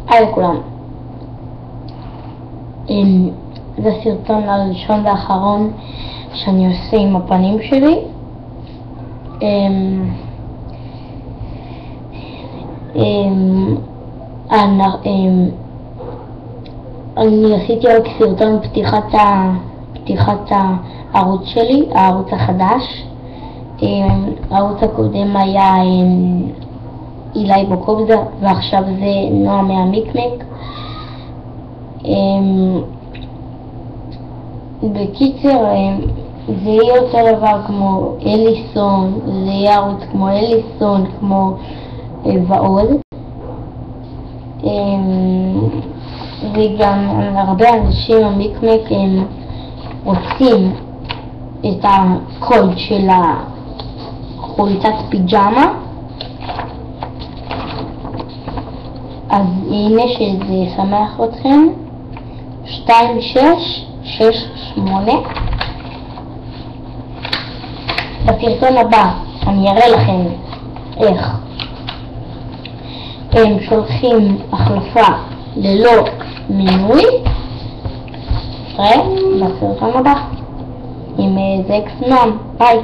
היי לכולם. זה הסרטון הראשון והאחרון שאני עושה עם הפנים שלי. אני עשיתי רק סרטון פתיחת הערוץ שלי, הערוץ החדש. הערוץ הקודם היה אילי בוקובזה, ועכשיו זה נועה מהמיקמק. בקיצר, זה יהיה אותו דבר כמו אליסון, זה יהיה ערוץ כמו אליסון, כמו ועוד. וגם הרבה אנשים במיקמק הם רוצים את הקוד של החולצת פיג'מה, אז הנה שזה ישמח אתכם. 2668. בסרטון הבא אני אראה לכם איך הם שולחים החלפה ללא מינוי. בסרטון הבא עם זה אקס נועם. ביי.